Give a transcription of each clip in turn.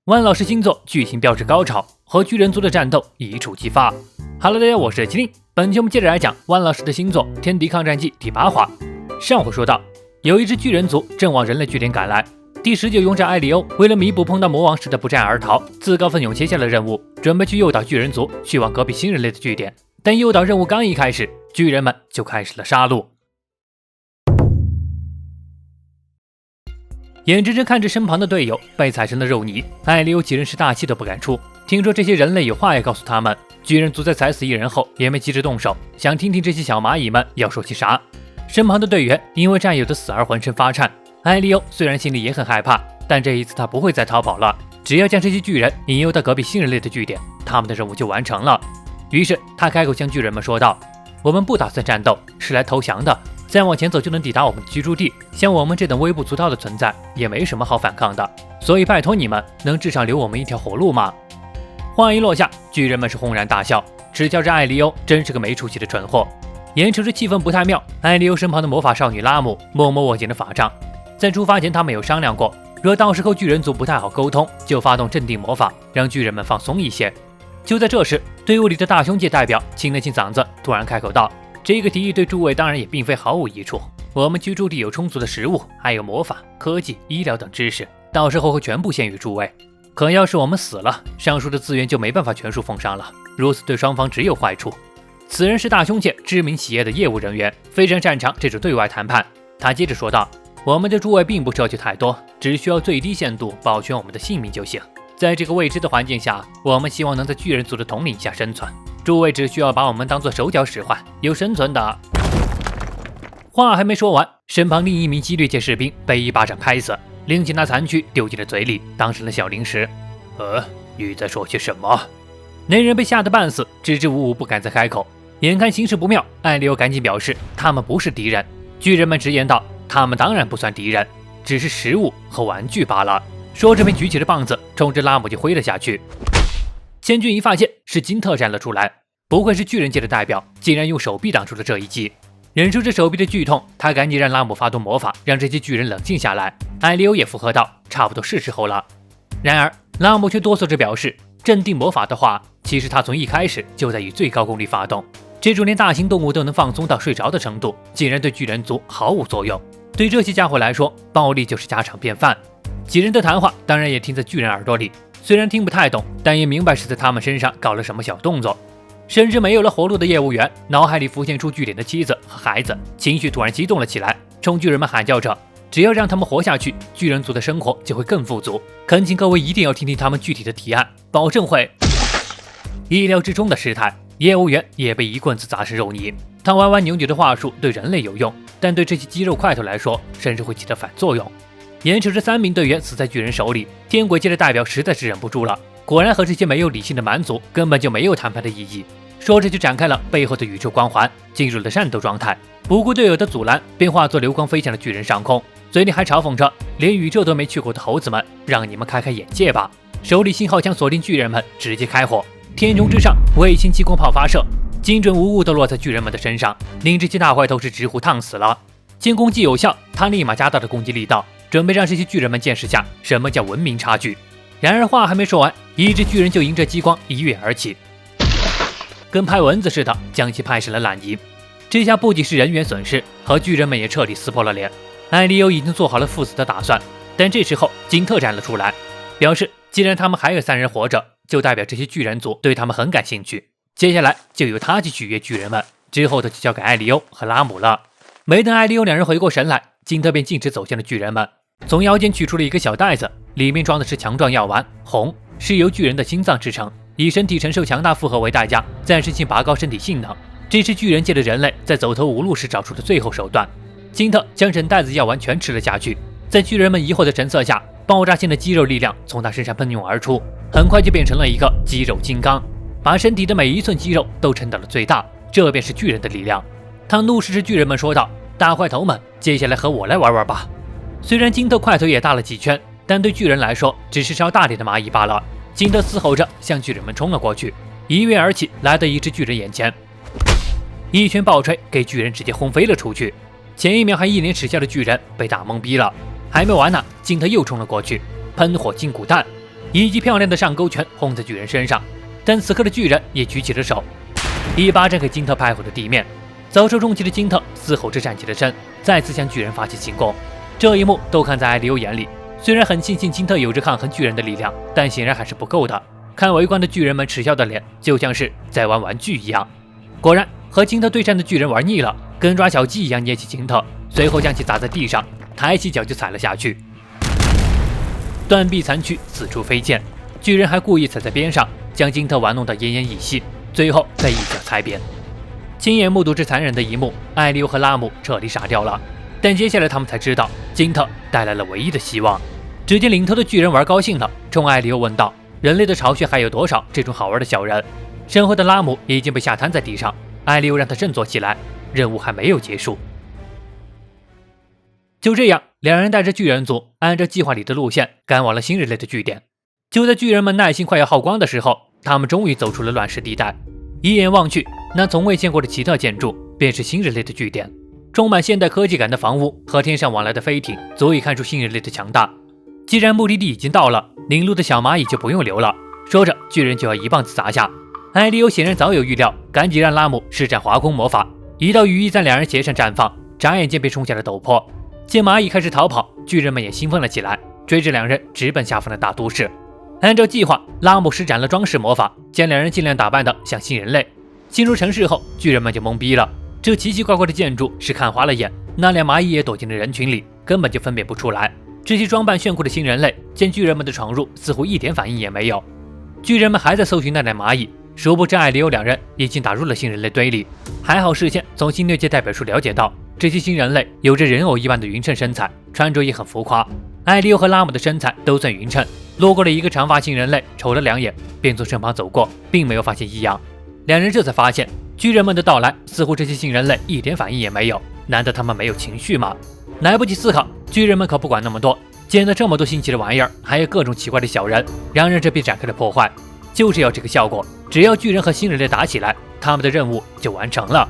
万老师星座剧情飙至高潮，和巨人族的战斗一触即发。Hello， 大家，我是麒麟。本期我们接着来讲万老师的星座《天敌抗战记》第8话。上回说到，有一支巨人族正往人类据点赶来。第19勇者艾利欧为了弥补碰到魔王时的不战而逃，自告奋勇接下了任务，准备去诱导巨人族去往隔壁新人类的据点。但诱导任务刚一开始，巨人们就开始了杀戮。眼睁睁看着身旁的队友被踩成了肉泥，艾利欧几人是大气都不敢出。听说这些人类有话要告诉他们，巨人族在踩死一人后也没急着动手，想听听这些小蚂蚁们要说些啥。身旁的队员因为战友的死而浑身发颤，艾利欧虽然心里也很害怕，但这一次他不会再逃跑了，只要将这些巨人引诱到隔壁新人类的据点，他们的任务就完成了。于是他开口向巨人们说道：我们不打算战斗，是来投降的，再往前走就能抵达我们的居住地，像我们这等微不足道的存在也没什么好反抗的，所以拜托你们能至少留我们一条活路吗？话一落下，巨人们是轰然大笑，只叫这艾利欧真是个没出息的蠢货。眼瞅着气氛不太妙，艾利欧身旁的魔法少女拉姆默默握紧了法杖。在出发前他们有商量过，若到时候巨人族不太好沟通，就发动镇定魔法，让巨人们放松一些。就在这时，队伍里的大胸界代表清了清嗓子，突然开口道：这个提议对诸位当然也并非毫无益处，我们居住地有充足的食物，还有魔法、科技、医疗等知识，到时候会全部献于诸位。可要是我们死了，上述的资源就没办法全数奉上了，如此对双方只有坏处。此人是大胸界知名企业的业务人员，非常擅长这种对外谈判。他接着说道：我们的诸位并不奢求太多，只需要最低限度保全我们的性命就行。在这个未知的环境下，我们希望能在巨人族的统领下生存，诸位只需要把我们当作手脚使唤，有生存的。话还没说完，身旁另一名激烈界士兵被一巴掌拍死，拎起那残躯丢进了嘴里，当成了小零食。你在说些什么？那人被吓得半死，支支吾吾不敢再开口。眼看形势不妙，艾利欧赶紧表示他们不是敌人。巨人们直言道：他们当然不算敌人，只是食物和玩具罢了。说着便举起了棒子，冲着拉姆就挥了下去。千钧一发现，是金特站了出来，不愧是巨人界的代表，竟然用手臂挡住了这一击。忍受着手臂的剧痛，他赶紧让拉姆发动魔法，让这些巨人冷静下来。艾利欧也附和道：差不多是时候了。然而拉姆却哆嗦着表示，镇定魔法的话，其实他从一开始就在以最高功率发动，这种连大型动物都能放松到睡着的程度，竟然对巨人族毫无作用。对这些家伙来说，暴力就是家常便饭。几人的谈话当然也听在巨人耳朵里，虽然听不太懂，但也明白是在他们身上搞了什么小动作。甚至没有了活路的业务员脑海里浮现出据点的妻子和孩子，情绪突然激动了起来，冲巨人们喊叫着：只要让他们活下去，巨人族的生活就会更富足，恳请各位一定要听听他们具体的提案，保证会……意料之中的事态，业务员也被一棍子砸成肉泥。他弯弯扭扭的话术对人类有用，但对这些肌肉块头来说，甚至会起到反作用。眼瞅着3名队员死在巨人手里，天鬼界的代表实在是忍不住了。果然和这些没有理性的蛮族根本就没有谈判的意义。说着就展开了背后的宇宙光环，进入了战斗状态。不顾队友的阻拦，便化作流光飞向了巨人上空，嘴里还嘲讽着：连宇宙都没去过的猴子们，让你们开开眼界吧。手里信号枪锁定巨人们，直接开火。天穹之上，卫星激光炮发射，精准无误地落在巨人们的身上，令这些大坏头是直呼烫死了。见攻击有效，他立马加大了攻击力道，准备让这些巨人们见识下什么叫文明差距。然而话还没说完，一只巨人就迎着激光一跃而起，跟拍蚊子似的将其拍成了烂泥。这下不仅是人员损失，和巨人们也彻底撕破了脸。艾利欧已经做好了赴死的打算，但这时候金特站了出来，表示既然他们还有3人活着，就代表这些巨人族对他们很感兴趣，接下来就由他去取悦巨人们，之后的就交给艾利欧和拉姆了。没等艾利欧2人回过神来，金特便径直走向了巨人们，从腰间取出了一个小袋子，里面装的是强壮药丸，红是由巨人的心脏制成，以身体承受强大负荷为代价，暂时性拔高身体性能，这是巨人界的人类在走投无路时找出的最后手段。金特将整袋子药丸全吃了下去，在巨人们疑惑的神色下，爆炸性的肌肉力量从他身上喷涌而出，很快就变成了一个肌肉金刚，把身体的每一寸肌肉都撑到了最大，这便是巨人的力量。他怒视着巨人们说道：大坏头们，接下来和我来玩玩吧。虽然金特块头也大了几圈，但对巨人来说只是稍大点的蚂蚁罢了。金特嘶吼着向巨人们冲了过去，一跃而起，来到一只巨人眼前，一拳暴锤给巨人直接轰飞了出去。前一秒还一脸耻笑的巨人被打懵逼了。还没完呢，金特又冲了过去，喷火金骨弹。一记漂亮的上勾拳轰在巨人身上，但此刻的巨人也举起了手，一巴掌给金特拍回了地面。遭受重击的金特嘶吼着站起了身，再次向巨人发起进攻。这一幕都看在艾利欧眼里，虽然很庆幸金特有着抗衡巨人的力量，但显然还是不够的。看围观的巨人们耻笑的脸，就像是在玩玩具一样。果然，和金特对战的巨人玩腻了，跟抓小鸡一样捏起金特，随后将其砸在地上，抬起脚就踩了下去。断臂残躯四处飞溅，巨人还故意踩在边上，将金特玩弄得奄奄一息，最后再一脚踩扁。亲眼目睹这残忍的一幕，艾利欧和拉姆彻底傻掉了。但接下来他们才知道，金特带来了唯一的希望。只见领头的巨人玩高兴了，冲艾利欧问道：“人类的巢穴还有多少这种好玩的小人？”身后的拉姆已经被吓瘫在地上，艾利欧让他振作起来，任务还没有结束。就这样，两人带着巨人族按照计划里的路线赶往了新人类的据点。就在巨人们耐心快要耗光的时候，他们终于走出了乱世地带。一眼望去，那从未见过的奇特建筑便是新人类的据点。充满现代科技感的房屋和天上往来的飞艇，足以看出新人类的强大。既然目的地已经到了，领路的小蚂蚁就不用留了。说着，巨人就要一棒子砸下。艾利欧显然早有预料，赶紧让拉姆施展划空魔法，一道羽翼在两人鞋上绽放，眨眼间便冲下了陡坡。见蚂蚁开始逃跑，巨人们也兴奋了起来，追着两人直奔下方的大都市。按照计划，拉姆施展了装饰魔法，将两人尽量打扮得像新人类。进入城市后，巨人们就懵逼了。这奇奇怪怪的建筑是看花了眼，那俩蚂蚁也躲进了人群里，根本就分辨不出来。这些装扮炫酷的新人类见巨人们的闯入，似乎一点反应也没有。巨人们还在搜寻那俩蚂蚁，殊不知艾利欧两人已经打入了新人类堆里。还好事先从新六界代表处了解到，这些新人类有着人偶一般的匀称身材，穿着也很浮夸。艾利欧和拉姆的身材都算匀称，路过了一个长发新人类，瞅了两眼，便从身旁走过，并没有发现异样。两人这才发现，巨人们的到来似乎这些新人类一点反应也没有，难道他们没有情绪吗？来不及思考，巨人们可不管那么多，见到这么多新奇的玩意儿，还有各种奇怪的小人，两人这便展开了破坏。就是要这个效果，只要巨人和新人类打起来，他们的任务就完成了。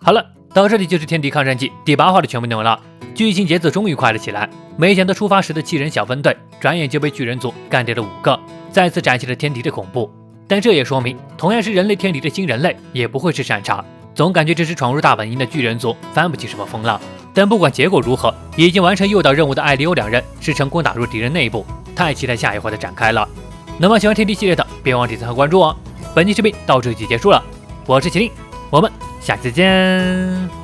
好了，到这里就是《天敌抗战记》第8话的全部内容了。剧情节奏终于快了起来，没想到出发时的7人小分队，转眼就被巨人族干掉了5个，再次展现了天敌的恐怖。但这也说明，同样是人类天敌的新人类也不会是善茬，总感觉这是闯入大本营的巨人族翻不起什么风浪。但不管结果如何，已经完成诱导任务的艾利欧两人是成功打入敌人内部，太期待下一话的展开了。那么喜欢天敌系列的，别忘点赞和关注哦。本期视频到这里就结束了，我是麒麟，我们下期再见。